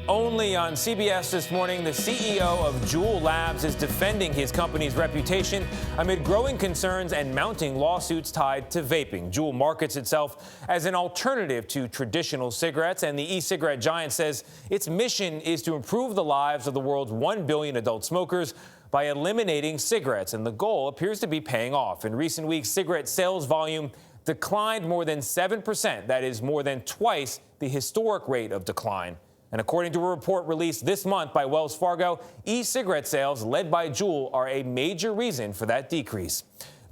Only on CBS This Morning, the CEO of Juul Labs is defending his company's reputation amid growing concerns and mounting lawsuits tied to vaping. Juul markets itself as an alternative to traditional cigarettes, and the e-cigarette giant says its mission is to improve the lives of the world's 1 billion adult smokers by eliminating cigarettes, and the goal appears to be paying off. In recent weeks, cigarette sales volume declined more than 7%. That is more than twice the historic rate of decline. And according to a report released this month by Wells Fargo, e-cigarette sales led by Juul are a major reason for that decrease.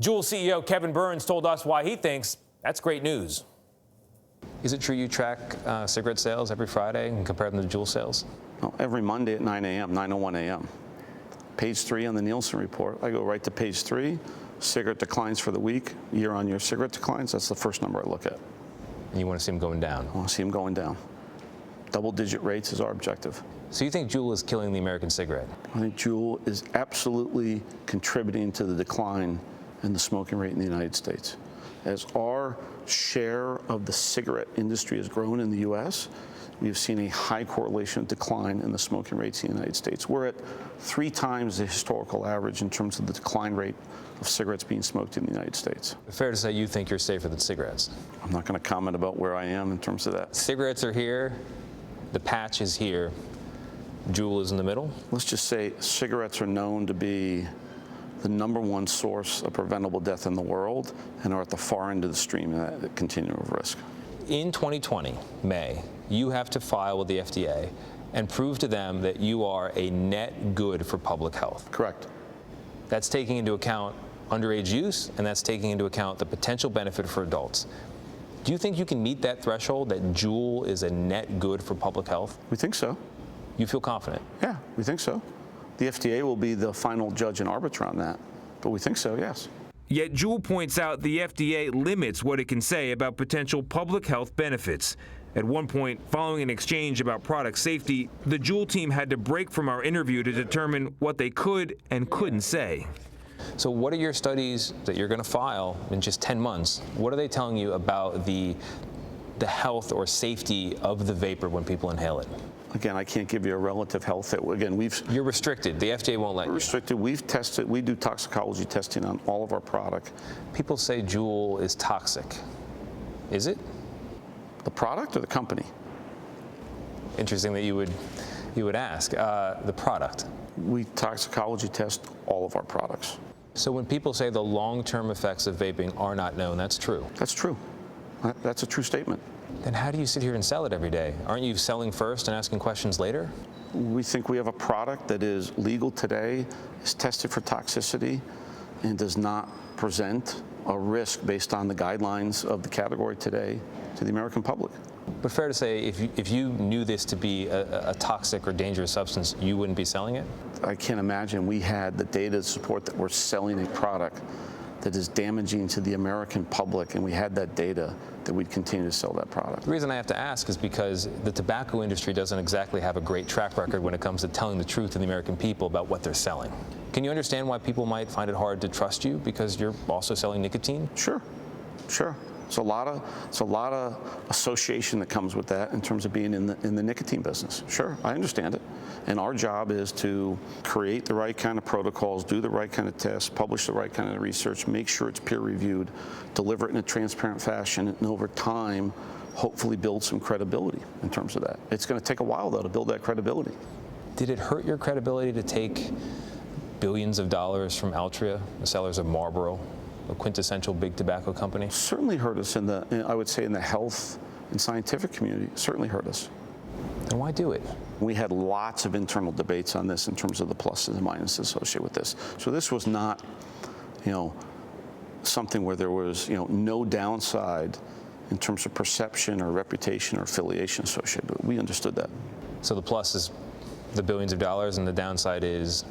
Juul CEO Kevin Burns told us why he thinks that's great news. Is it true you track cigarette sales every Friday and compare them to Juul sales? No, every Monday at 9 a.m., 9:01 a.m. Page 3 on the Nielsen report. I go right to page 3. Cigarette declines for the week. Year-on-year cigarette declines. That's the first number I look at. And you want to see them going down? I want to see them going down. Double-digit rates is our objective. So you think Juul is killing the American cigarette? I think Juul is absolutely contributing to the decline in the smoking rate in the United States. As our share of the cigarette industry has grown in the U.S., we have seen a high correlation decline in the smoking rates in the United States. We're at 3 times the historical average in terms of the decline rate of cigarettes being smoked in the United States. Fair to say you think you're safer than cigarettes? I'm not going to comment about where I am in terms of that. Cigarettes are here. The patch is here. Juul is in the middle? Let's just say cigarettes are known to be the #1 source of preventable death in the world and are at the far end of the stream of that continuum of risk. In 2020, May, you have to file with the FDA and prove to them that you are a net good for public health. Correct. That's taking into account underage use, and that's taking into account the potential benefit for adults. Do you think you can meet that threshold, that Juul is a net good for public health? We think so. You feel confident? Yeah, we think so. The FDA will be the final judge and arbiter on that, but we think so, yes. Yet Juul points out the FDA limits what it can say about potential public health benefits. At one point, following an exchange about product safety, the Juul team had to break from our interview to determine what they could and couldn't say. So what are your studies that you're going to file in just 10 months? What are they telling you about the health or safety of the vapor when people inhale it? Again, I can't give you a relative health. Again, You're restricted. The FDA won't let you. We're restricted. We've tested. We do toxicology testing on all of our product. People say Juul is toxic. Is it? The product or the company? Interesting that you would ask. The product. We toxicology test all of our products. So when people say the long-term effects of vaping are not known, that's true? That's true. That's a true statement. Then how do you sit here and sell it every day? Aren't you selling first and asking questions later? We think we have a product that is legal today, is tested for toxicity, and does not present a risk based on the guidelines of the category today to the American public. But fair to say, if you knew this to be a toxic or dangerous substance, you wouldn't be selling it? I can't imagine we had the data to support that we're selling a product that is damaging to the American public, and we had that data, that we'd continue to sell that product. The reason I have to ask is because the tobacco industry doesn't exactly have a great track record when it comes to telling the truth to the American people about what they're selling. Can you understand why people might find it hard to trust you because you're also selling nicotine? Sure. It's a lot of association that comes with that in terms of being in the nicotine business. Sure, I understand it. And our job is to create the right kind of protocols, do the right kind of tests, publish the right kind of research, make sure it's peer reviewed, deliver it in a transparent fashion, and over time, hopefully build some credibility in terms of that. It's going to take a while, though, to build that credibility. Did it hurt your credibility to take billions of dollars from Altria, the sellers of Marlboro, a quintessential big tobacco company? Certainly hurt us I would say in the health and scientific community. Certainly hurt us. Then why do it? We had lots of internal debates on this in terms of the pluses and minuses associated with this. So this was not, something where there was, no downside in terms of perception or reputation or affiliation associated with it. We understood that. So the plus is the billions of dollars, and the downside is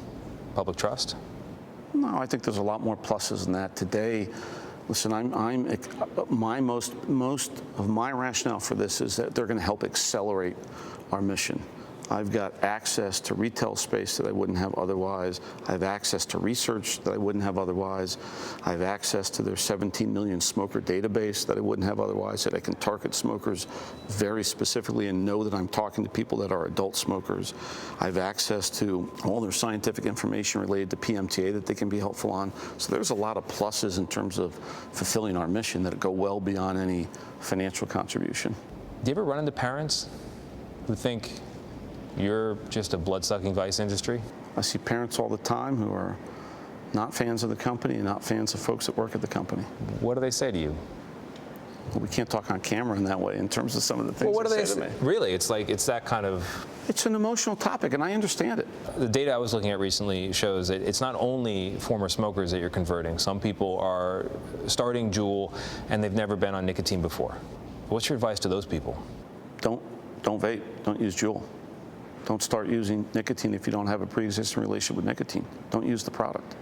public trust? No, I think there's a lot more pluses than that. Today, listen, most of my rationale for this is that they're going to help accelerate our mission. I've got access to retail space that I wouldn't have otherwise. I have access to research that I wouldn't have otherwise. I have access to their 17 million smoker database that I wouldn't have otherwise, that I can target smokers very specifically and know that I'm talking to people that are adult smokers. I have access to all their scientific information related to PMTA that they can be helpful on. So there's a lot of pluses in terms of fulfilling our mission that go well beyond any financial contribution. Do you ever run into parents who think you're just a blood-sucking vice industry? I see parents all the time who are not fans of the company and not fans of folks that work at the company. What do they say to you? Well, we can't talk on camera in that way in terms of some of the things Well, what do they they say to me. Really, it's like, it's that kind of... It's an emotional topic, and I understand it. The data I was looking at recently shows that it's not only former smokers that you're converting. Some people are starting Juul, and they've never been on nicotine before. What's your advice to those people? Don't vape. Don't use Juul. Don't start using nicotine if you don't have a pre-existing relationship with nicotine. Don't use the product.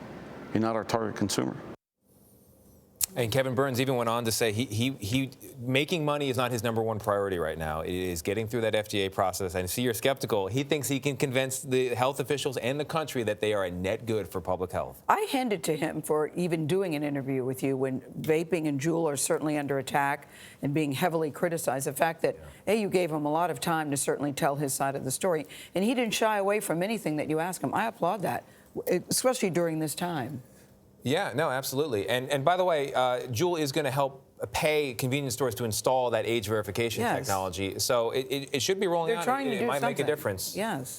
You're not our target consumer. And Kevin Burns even went on to say he making money is not his #1 priority right now. It is getting through that FDA process. And see, you're skeptical. He thinks he can convince the health officials and the country that they are a net good for public health. I hand it to him for even doing an interview with you when vaping and Juul are certainly under attack and being heavily criticized. The fact that, you gave him a lot of time to certainly tell his side of the story. And he didn't shy away from anything that you asked him. I applaud that, especially during this time. Yeah, no, absolutely. And by the way, Juul is going to help pay convenience stores to install that age verification technology. So it should be rolling out. They're trying to do something. It might make a something. difference. Yes.